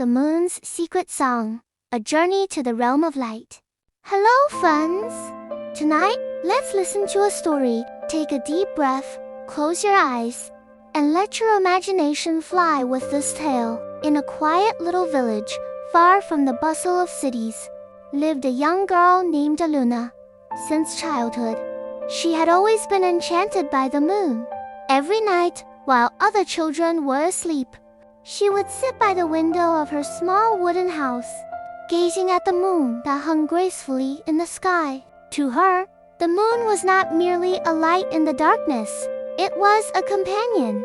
the Moon's Secret Song, a journey to the realm of light. Hello, friends! Tonight, let's listen to a story. Take a deep breath, close your eyes, and let your imagination fly with this tale. In a quiet little village, far from the bustle of cities, lived a young girl named Aluna. Since childhood, she had always been enchanted by the moon. Every night, while other children were asleep, she would sit by the window of her small wooden house, gazing at the moon that hung gracefully in the sky. To her, the moon was not merely a light in the darkness, it was a companion,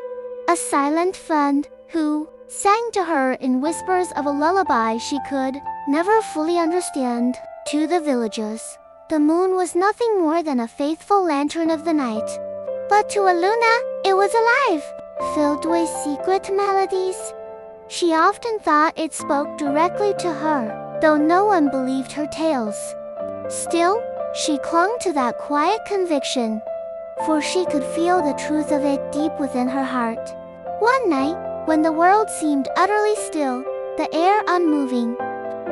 a silent friend who sang to her in whispers of a lullaby she could never fully understand. To the villagers, the moon was nothing more than a faithful lantern of the night. But to Aluna, it was alive, filled with secret melodies. She often thought it spoke directly to her, though no one believed her tales. Still, she clung to that quiet conviction, for she could feel the truth of it deep within her heart. One night, when the world seemed utterly still, the air unmoving,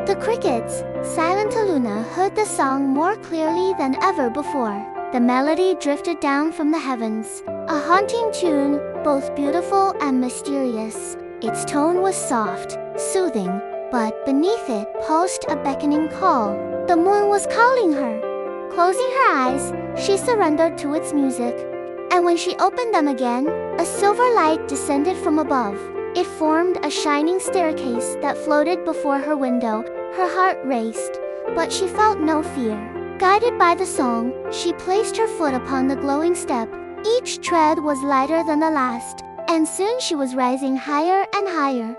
the crickets silent, Aluna heard the song more clearly than ever before. The melody drifted down from the heavens, a haunting tune, both beautiful and mysterious. Its tone was soft, soothing, but beneath it pulsed a beckoning call. The moon was calling her. Closing her eyes, she surrendered to its music. And when she opened them again, a silver light descended from above. It formed a shining staircase that floated before her window. Her heart raced, but she felt no fear. Guided by the song, she placed her foot upon the glowing step. Each tread was lighter than the last, and soon she was rising higher and higher,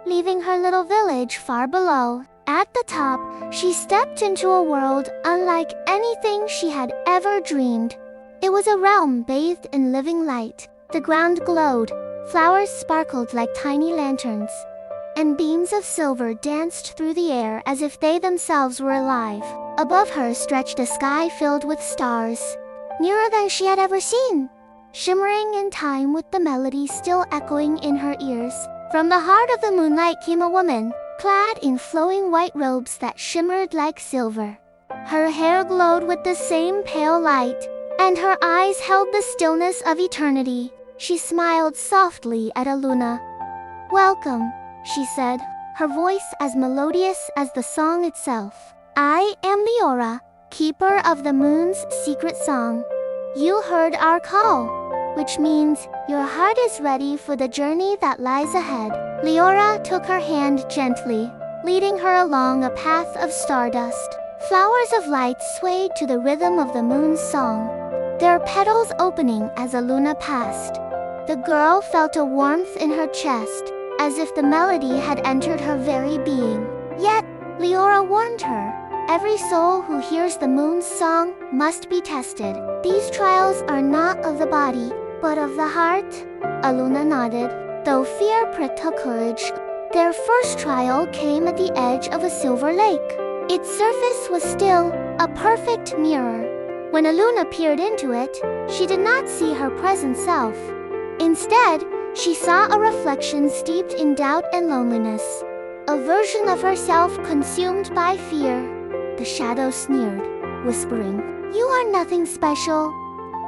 leaving her little village far below. At the top, she stepped into a world unlike anything she had ever dreamed. It was a realm bathed in living light. The ground glowed, flowers sparkled like tiny lanterns, and beams of silver danced through the air as if they themselves were alive. Above her stretched a sky filled with stars, nearer than she had ever seen, shimmering in time with the melody still echoing in her ears. From the heart of the moonlight came a woman, clad in flowing white robes that shimmered like silver. Her hair glowed with the same pale light, and her eyes held the stillness of eternity. She smiled softly at Aluna. "Welcome," she said, her voice as melodious as the song itself. "I am Leora, keeper of the moon's secret song. You heard our call, which means your heart is ready for the journey that lies ahead." Leora took her hand gently, leading her along a path of stardust. Flowers of light swayed to the rhythm of the moon's song, their petals opening as Aluna passed. The girl felt a warmth in her chest, as if the melody had entered her very being. Yet, Leora warned her, every soul who hears the moon's song must be tested. These trials are not of the body, but of the heart. Aluna nodded, though fear pricked her courage. Their first trial came at the edge of a silver lake. Its surface was still, a perfect mirror. When Aluna peered into it, she did not see her present self. Instead, she saw a reflection steeped in doubt and loneliness, a version of herself consumed by fear. The shadow sneered, whispering, "You are nothing special,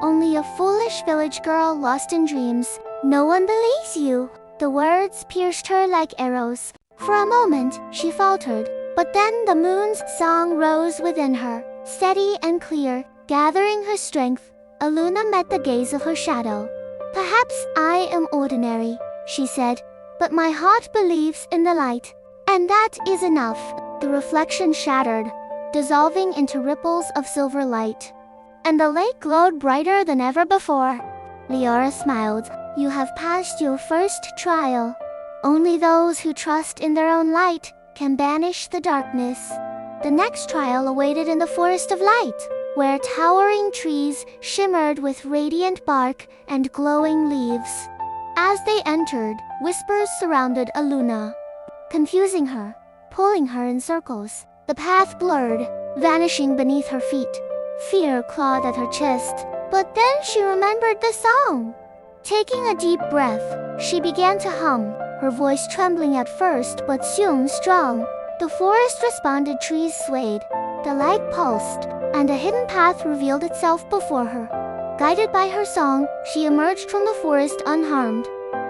only a foolish village girl lost in dreams. No one believes you." The words pierced her like arrows. For a moment, she faltered, but then the moon's song rose within her, steady and clear. Gathering her strength, Aluna met the gaze of her shadow. "Perhaps I am ordinary," she said, "but my heart believes in the light, and that is enough." The reflection shattered, dissolving into ripples of silver light, and the lake glowed brighter than ever before. Leora smiled. "You have passed your first trial. Only those who trust in their own light can banish the darkness." The next trial awaited in the Forest of Light, where towering trees shimmered with radiant bark and glowing leaves. As they entered, whispers surrounded Aluna, confusing her, pulling her in circles. The path blurred, vanishing beneath her feet. Fear clawed at her chest, but then she remembered the song. Taking a deep breath, she began to hum, her voice trembling at first but soon strong. The forest responded, trees swayed, the light pulsed, and a hidden path revealed itself before her. Guided by her song, she emerged from the forest unharmed.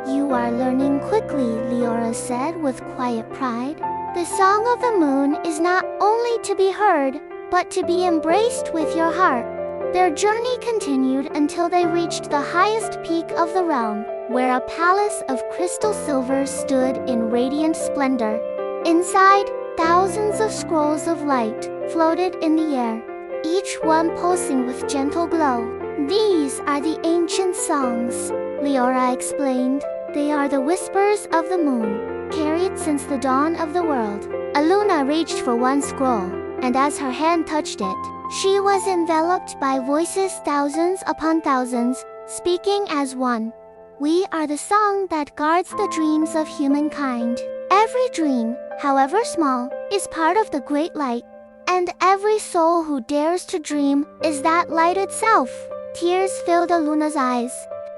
"You are learning quickly," Leora said with quiet pride. "The song of the moon is not only to be heard, but to be embraced with your heart." Their journey continued until they reached the highest peak of the realm, where a palace of crystal silver stood in radiant splendor. Inside, thousands of scrolls of light floated in the air, each one pulsing with gentle glow. "These are the ancient songs," Leora explained. "They are the whispers of the moon, carried since the dawn of the world." Aluna reached for one scroll, and as her hand touched it, she was enveloped by voices, thousands upon thousands, speaking as one. "We are the song that guards the dreams of humankind. Every dream, however small, is part of the great light. And every soul who dares to dream is that light itself." Tears filled Aluna's eyes.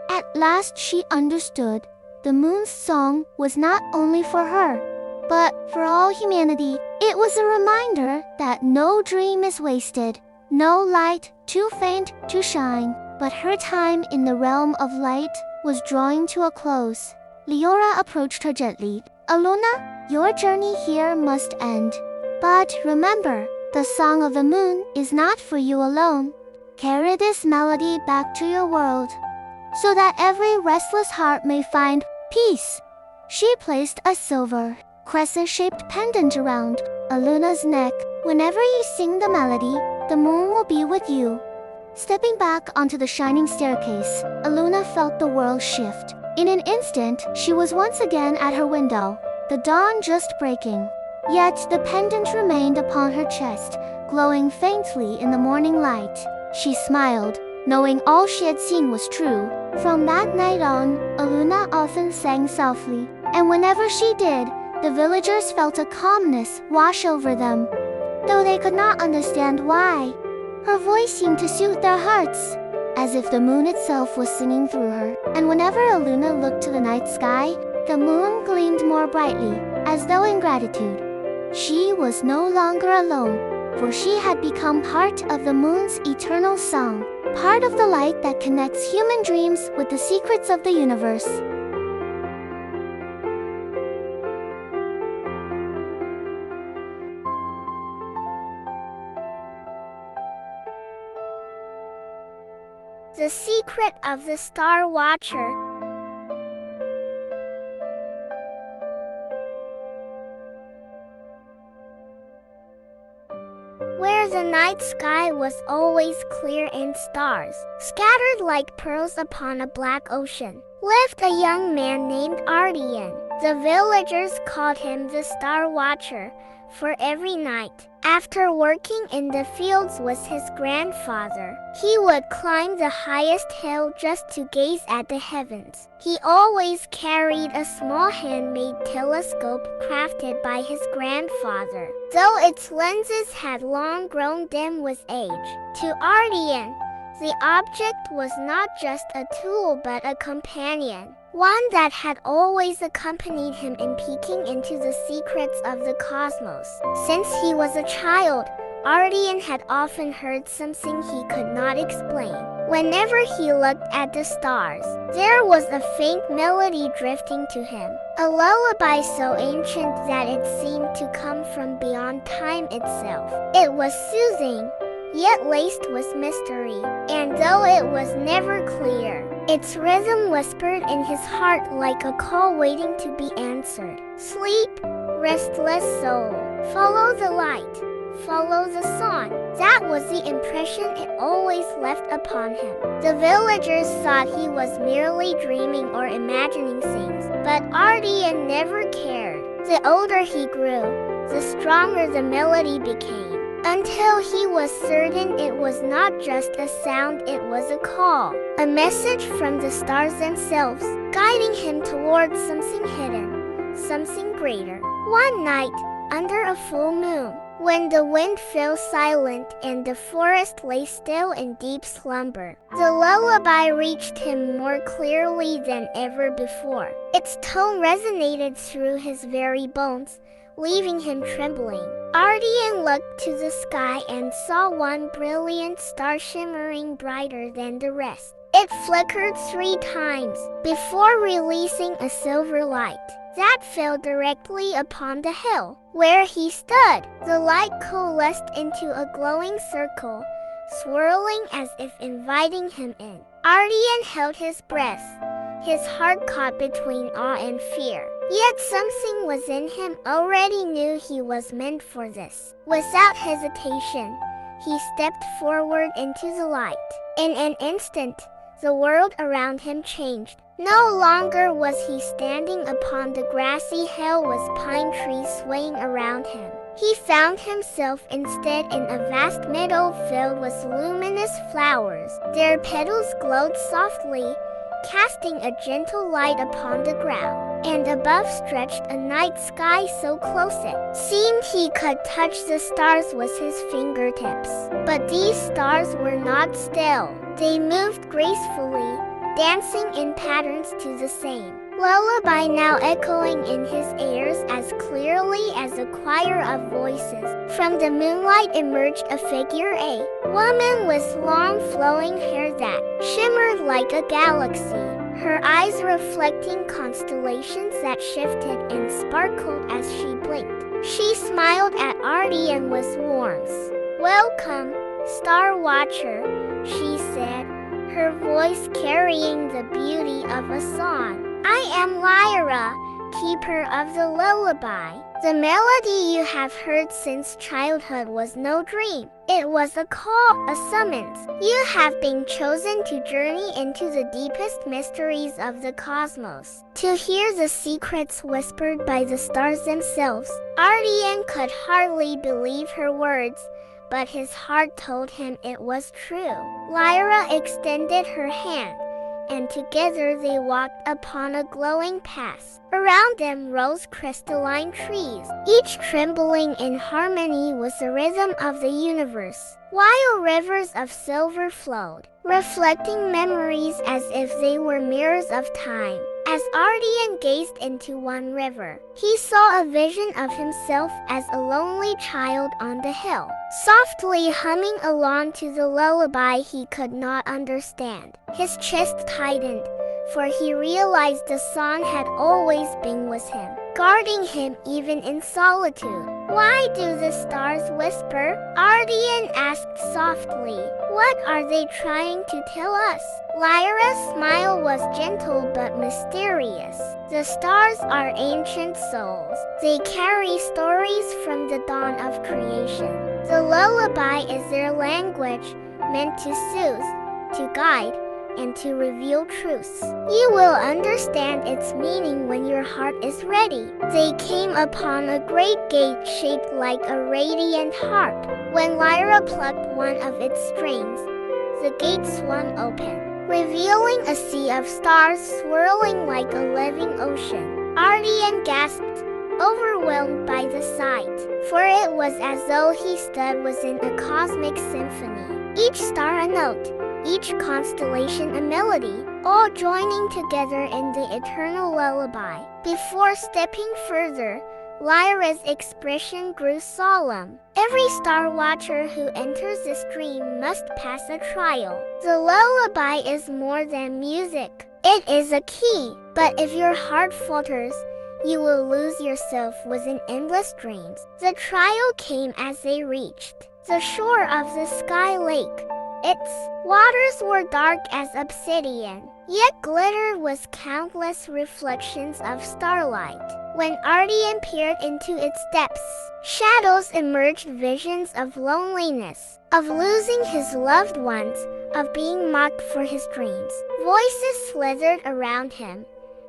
At last she understood. The moon's song was not only for her, but for all humanity. It was a reminder that no dream is wasted, no light too faint to shine. But her time in the realm of light was drawing to a close. Leora approached her gently. "Aluna, your journey here must end. But remember, the song of the moon is not for you alone. Carry this melody back to your world, so that every restless heart may find peace." She placed a silver, crescent-shaped pendant around Aluna's neck. "Whenever you sing the melody, the moon will be with you." Stepping back onto the shining staircase, Aluna felt the world shift. In an instant, she was once again at her window, the dawn just breaking. Yet the pendant remained upon her chest, glowing faintly in the morning light. She smiled, knowing all she had seen was true. From that night on, Aluna often sang softly, and whenever she did, the villagers felt a calmness wash over them, though they could not understand why. Her voice seemed to soothe their hearts, as if the moon itself was singing through her. And whenever Aluna looked to the night sky, the moon gleamed more brightly, as though in gratitude. She was no longer alone, for she had become part of the moon's eternal song, part of the light that connects human dreams with the secrets of the universe. The Secret of the Star Watcher. Where the night sky was always clear and stars, scattered like pearls upon a black ocean, lived a young man named Ardian. The villagers called him the Star Watcher, for every night, after working in the fields with his grandfather, he would climb the highest hill just to gaze at the heavens. He always carried a small handmade telescope crafted by his grandfather, though its lenses had long grown dim with age. To Ardian, the object was not just a tool but a companion, one that had always accompanied him in peeking into the secrets of the cosmos. Since he was a child, Ardian had often heard something he could not explain. Whenever he looked at the stars, there was a faint melody drifting to him, a lullaby so ancient that it seemed to come from beyond time itself. It was soothing, yet laced with mystery, and though it was never clear, its rhythm whispered in his heart like a call waiting to be answered. "Sleep, restless soul. Follow the light. Follow the song." That was the impression it always left upon him. The villagers thought he was merely dreaming or imagining things, but Ardian never cared. The older he grew, the stronger the melody became, until he was certain it was not just a sound, it was a call, a message from the stars themselves, guiding him towards something hidden, something greater. One night, under a full moon, when the wind fell silent and the forest lay still in deep slumber. The lullaby reached him more clearly than ever before. Its tone resonated through his very bones, leaving him trembling. Ardian looked to the sky and saw one brilliant star shimmering brighter than the rest. It flickered 3 times before releasing a silver light that fell directly upon the hill where he stood. The light coalesced into a glowing circle, swirling as if inviting him in. Ardian held his breath, his heart caught between awe and fear. Yet something within him already knew he was meant for this. Without hesitation, he stepped forward into the light. In an instant, the world around him changed. No longer was he standing upon the grassy hill with pine trees swaying around him. He found himself instead in a vast meadow filled with luminous flowers. Their petals glowed softly, casting a gentle light upon the ground, and above stretched a night sky so close it seemed he could touch the stars with his fingertips. But these stars were not still. They moved gracefully, dancing in patterns to the same lullaby, now echoing in his ears as clearly as a choir of voices. From the moonlight emerged a figure, a woman with long flowing hair that shimmered like a galaxy, her eyes reflecting constellations that shifted and sparkled as she blinked. She smiled at Ardian with warmth. "Welcome, Star Watcher," she said, her voice carrying the beauty of a song. "I am Lyra, keeper of the lullaby. The melody you have heard since childhood was no dream. It was a call, a summons. You have been chosen to journey into the deepest mysteries of the cosmos, to hear the secrets whispered by the stars themselves." Ardian could hardly believe her words, but his heart told him it was true. Lyra extended her hand, and together they walked upon a glowing path. Around them rose crystalline trees, each trembling in harmony with the rhythm of the universe, while rivers of silver flowed, reflecting memories as if they were mirrors of time. As Ardian gazed into one river, he saw a vision of himself as a lonely child on the hill, softly humming along to the lullaby he could not understand. His chest tightened, for he realized the song had always been with him, guarding him even in solitude. "Why do the stars whisper?" Ardian asked softly. "What are they trying to tell us?" Lyra's smile was gentle but mysterious. "The stars are ancient souls. They carry stories from the dawn of creation. The lullaby is their language, meant to soothe, to guide, and to reveal truths. You will understand its meaning when your heart is ready." They came upon a great gate shaped like a radiant harp. When Lyra plucked one of its strings, the gate swung open, revealing a sea of stars swirling like a living ocean. Ardian gasped, overwhelmed by the sight, for it was as though he stood within a cosmic symphony, each star a note, each constellation a melody, all joining together in the eternal lullaby. Before stepping further, Lyra's expression grew solemn. "Every star watcher who enters this dream must pass a trial. The lullaby is more than music. It is a key, but if your heart falters, you will lose yourself within endless dreams." The trial came as they reached the shore of the sky lake. Its waters were dark as obsidian, yet glittered with countless reflections of starlight. When Ardian peered into its depths, shadows emerged, visions of loneliness, of losing his loved ones, of being mocked for his dreams. Voices slithered around him,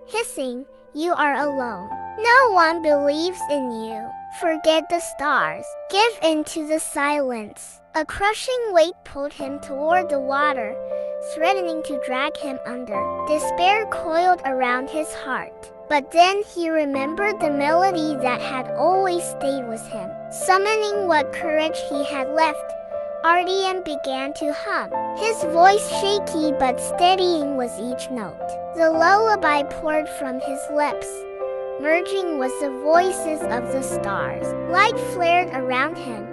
hissing, "You are alone. No one believes in you. Forget the stars. Give in to the silence." A crushing weight pulled him toward the water, threatening to drag him under. Despair coiled around his heart. But then he remembered the melody that had always stayed with him. Summoning what courage he had left, Ardian began to hum, his voice shaky but steadying with each note. The lullaby poured from his lips, merging with the voices of the stars. Light flared around him,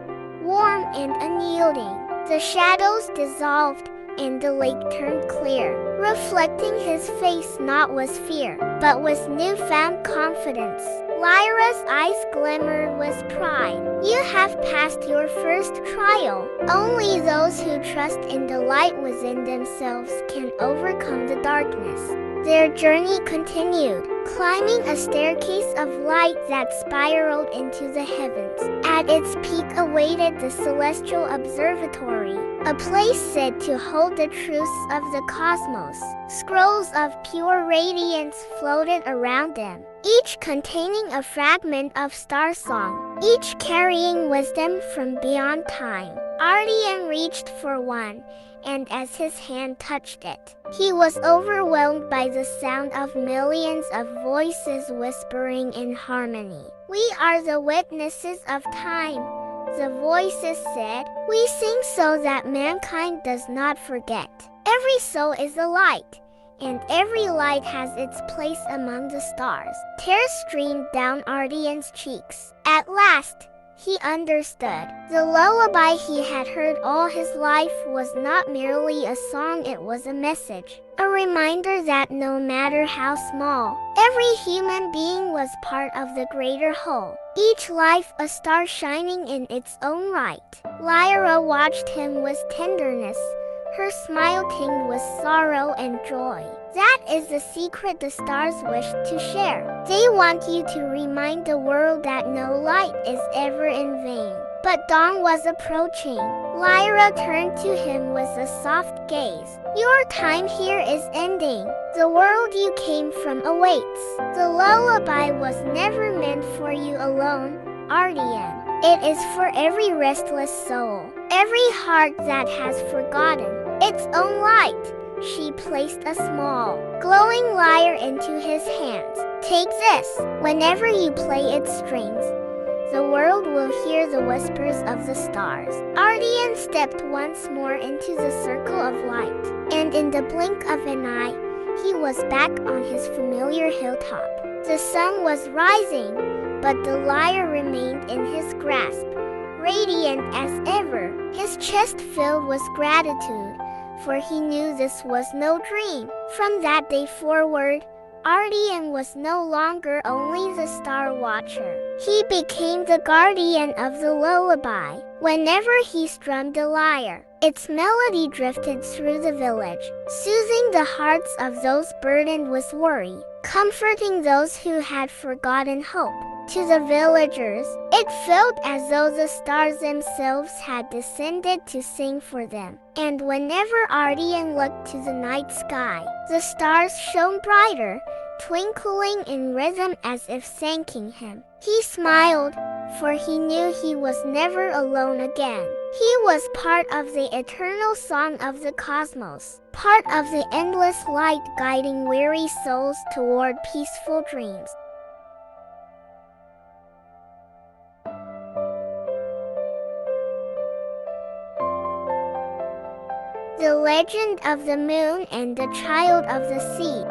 warm and unyielding. The shadows dissolved, and the lake turned clear, reflecting his face not with fear, but with newfound confidence. Lyra's eyes glimmered with pride. You have passed your first trial. Only those who trust in the light within themselves can overcome the darkness. Their journey continued, climbing a staircase of light that spiraled into the heavens. At its peak awaited the celestial observatory, a place said to hold the truths of the cosmos. Scrolls of pure radiance floated around them, each containing a fragment of star song, each carrying wisdom from beyond time. Ardian reached for one, and as his hand touched it, he was overwhelmed by the sound of millions of voices whispering in harmony. We are the witnesses of time, the voices said. We sing so that mankind does not forget. Every soul is a light, and every light has its place among the stars. Tears streamed down Ardian's cheeks. At last, he understood. The lullaby he had heard all his life was not merely a song, it was a message. A reminder that no matter how small, every human being was part of the greater whole. Each life a star shining in its own right. Lyra watched him with tenderness, her smile tinged with sorrow and joy. That is the secret the stars wish to share. They want you to remind the world that no light is ever in vain. But dawn was approaching. Lyra turned to him with a soft gaze. Your time here is ending. The world you came from awaits. The lullaby was never meant for you alone, Ardian. It is for every restless soul, every heart that has forgotten its own light. She placed a small, glowing lyre into his hands. Take this. Whenever you play its strings, the world will hear the whispers of the stars. Ardian stepped once more into the circle of light, and in the blink of an eye, he was back on his familiar hilltop. The sun was rising, but the lyre remained in his grasp, radiant as ever, his chest filled with gratitude, for he knew this was no dream. From that day forward, Ardian was no longer only the star watcher. He became the guardian of the lullaby. Whenever he strummed a lyre, its melody drifted through the village, soothing the hearts of those burdened with worry, comforting those who had forgotten hope. To the villagers, it felt as though the stars themselves had descended to sing for them. And whenever Ardian looked to the night sky, the stars shone brighter, twinkling in rhythm as if thanking him. He smiled, for he knew he was never alone again. He was part of the eternal song of the cosmos, part of the endless light guiding weary souls toward peaceful dreams. The Legend of the Moon and the Child of the Sea.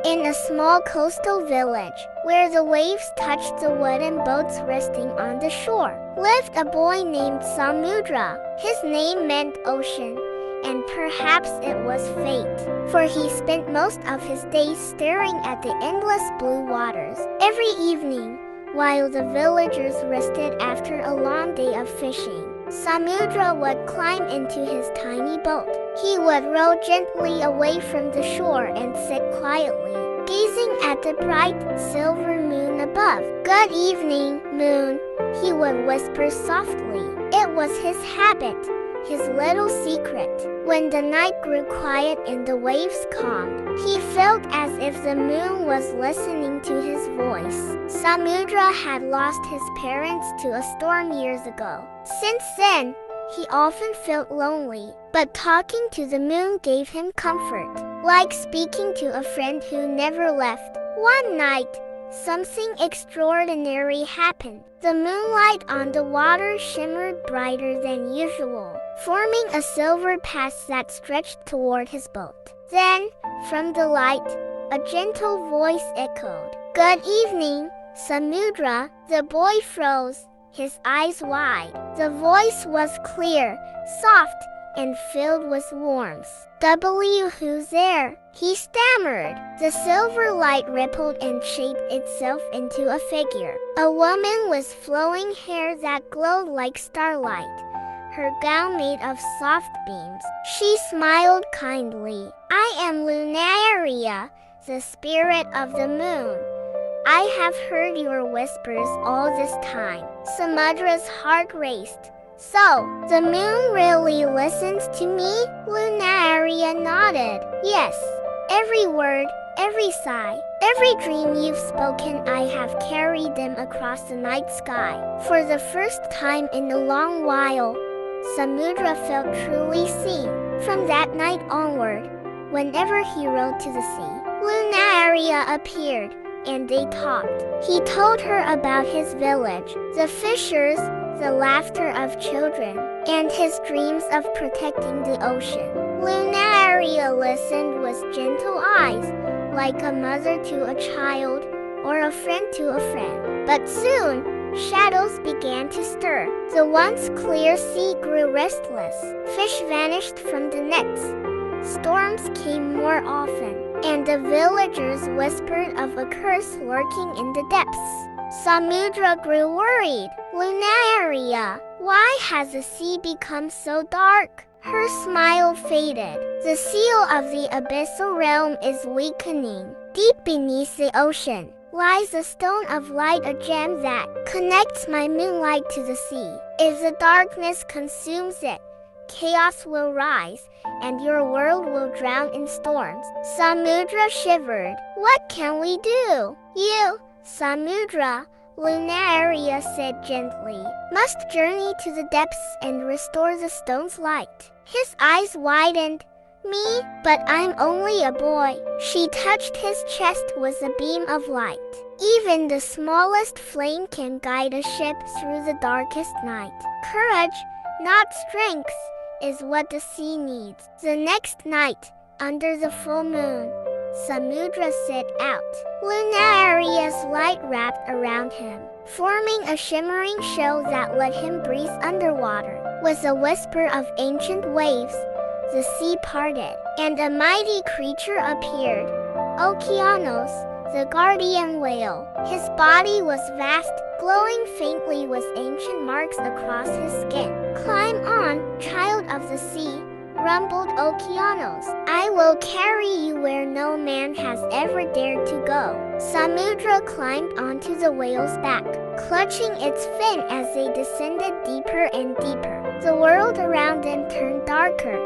In a small coastal village, where the waves touched the wooden boats resting on the shore, lived a boy named Samudra. His name meant ocean, and perhaps it was fate, for he spent most of his days staring at the endless blue waters. Every evening, while the villagers rested after a long day of fishing, Samudra would climb into his tiny boat. He would row gently away from the shore and sit quietly, gazing at the bright, silver moon above. Good evening, moon, he would whisper softly. It was his habit, his little secret. When the night grew quiet and the waves calmed, he felt as if the moon was listening to his voice. Samudra had lost his parents to a storm years ago. Since then, he often felt lonely, but talking to the moon gave him comfort, like speaking to a friend who never left. One night, something extraordinary happened. The moonlight on the water shimmered brighter than usual, forming a silver path that stretched toward his boat. Then, from the light, a gentle voice echoed, "Good evening, Samudra." The boy froze, his eyes wide. The voice was clear, soft, and filled with warmth. "Who's there?" he stammered. The silver light rippled and shaped itself into a figure. A woman with flowing hair that glowed like starlight, her gown made of soft beams. She smiled kindly. "I am Lunaria, the spirit of the moon. I have heard your whispers all this time." Samudra's heart raced. "So, the moon really listens to me?" Lunaria nodded. "Yes, every word, every sigh, every dream you've spoken, I have carried them across the night sky." For the first time in a long while, Samudra felt truly seen. From that night onward, whenever he rode to the sea, Lunaria appeared, and they talked. He told her about his village, the fishers, the laughter of children, and his dreams of protecting the ocean. Lunaria listened with gentle eyes, like a mother to a child, or a friend to a friend. But soon, shadows began to stir. The once clear sea grew restless. Fish vanished from the nets. Storms came more often, and the villagers whispered of a curse lurking in the depths. Samudra grew worried. "Lunaria, why has the sea become so dark?" Her smile faded. "The seal of the abyssal realm is weakening. Deep beneath the ocean lies a stone of light, a gem that connects my moonlight to the sea. If the darkness consumes it, chaos will rise, and your world will drown in storms." Samudra shivered. "What can we do?" "You, Samudra," Lunaria said gently, "must journey to the depths and restore the stone's light." His eyes widened. "Me? But I'm only a boy." She touched his chest with a beam of light. "Even the smallest flame can guide a ship through the darkest night. Courage, not strength, is what the sea needs." The next night, under the full moon, Samudra set out. Lunaria's light wrapped around him, forming a shimmering shell that let him breathe underwater. With a whisper of ancient waves, the sea parted, and a mighty creature appeared, Okeanos, the guardian whale. His body was vast, glowing faintly with ancient marks across his skin. "Climb on, child of the sea," rumbled Okeanos. "I will carry you where no man has ever dared to go." Samudra climbed onto the whale's back, clutching its fin as they descended deeper and deeper. The world around them turned darker,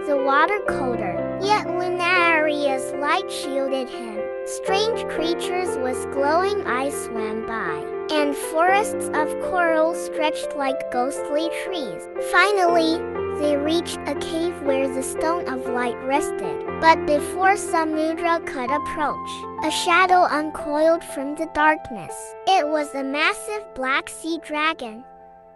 the water colder, yet Lunaria's light shielded him. Strange creatures with glowing eyes swam by, and forests of coral stretched like ghostly trees. Finally, they reached a cave where the stone of light rested. But before Samudra could approach, a shadow uncoiled from the darkness. It was a massive black sea dragon,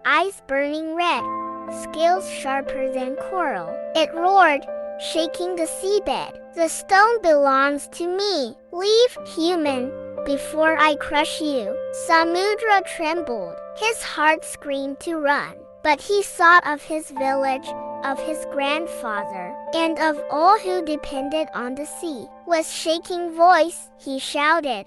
eyes burning red, scales sharper than coral. It roared, shaking the seabed. "The stone belongs to me. Leave, human, before I crush you." Samudra trembled. His heart screamed to run. But he thought of his village, of his grandfather, and of all who depended on the sea. With shaking voice, he shouted,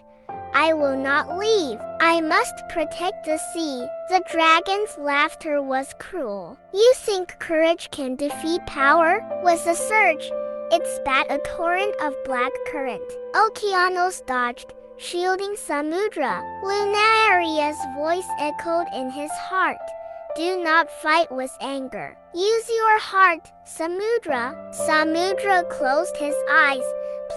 "I will not leave. I must protect the sea." The dragon's laughter was cruel. "You think courage can defeat power?" With a surge, it spat a torrent of black current. Okeanos dodged, shielding Samudra. Lunaria's voice echoed in his heart. "Do not fight with anger. Use your heart, Samudra." Samudra closed his eyes,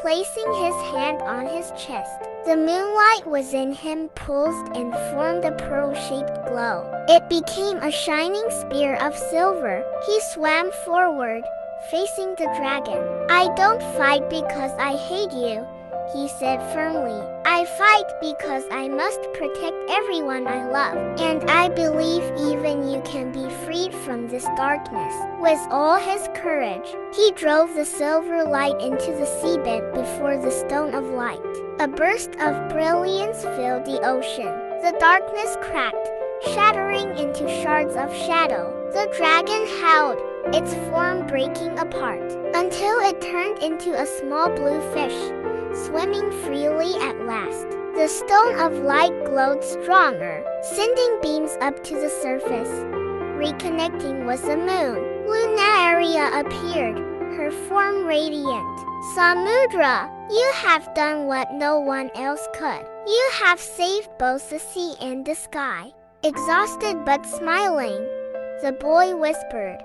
placing his hand on his chest. The moonlight within him pulsed and formed a pearl-shaped glow. It became a shining spear of silver. He swam forward, facing the dragon. "I don't fight because I hate you," he said firmly. I fight because I must protect everyone I love, and I believe even you can be freed from this darkness. With all his courage, he drove the silver light into the seabed before the stone of light. A burst of brilliance filled the ocean. The darkness cracked, shattering into shards of shadow. The dragon howled, its form breaking apart, until it turned into a small blue fish, swimming freely at last. The stone of light glowed stronger, sending beams up to the surface. Reconnecting with the moon, Lunaria appeared, her form radiant. Samudra, you have done what no one else could. You have saved both the sea and the sky. Exhausted but smiling, the boy whispered,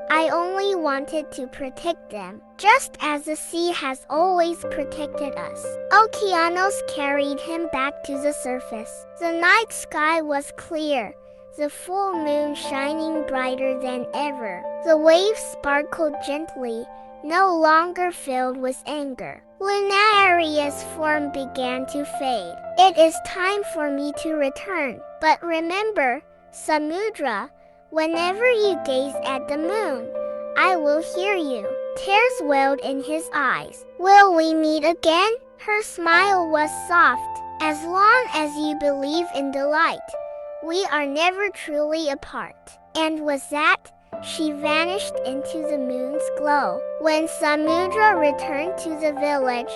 I only wanted to protect them, just as the sea has always protected us. Okeanos carried him back to the surface. The night sky was clear, the full moon shining brighter than ever. The waves sparkled gently, no longer filled with anger. Lunaria's form began to fade. It is time for me to return. But remember, Samudra, whenever you gaze at the moon, I will hear you. Tears welled in his eyes. Will we meet again? Her smile was soft. As long as you believe in the light, we are never truly apart. And with that, she vanished into the moon's glow. When Samudra returned to the village,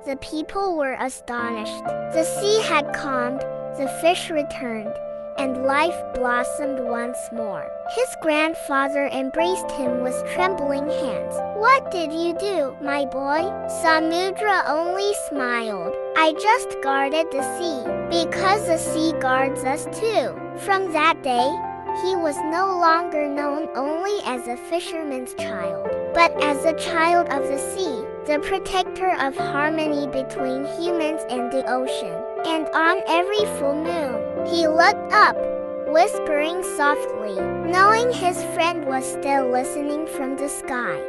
the people were astonished. The sea had calmed, the fish returned, and life blossomed once more. His grandfather embraced him with trembling hands. What did you do, my boy? Samudra only smiled. I just guarded the sea, because the sea guards us too. From that day, he was no longer known only as a fisherman's child, but as a child of the sea, the protector of harmony between humans and the ocean. And on every full moon, he looked up, whispering softly, knowing his friend was still listening from the sky.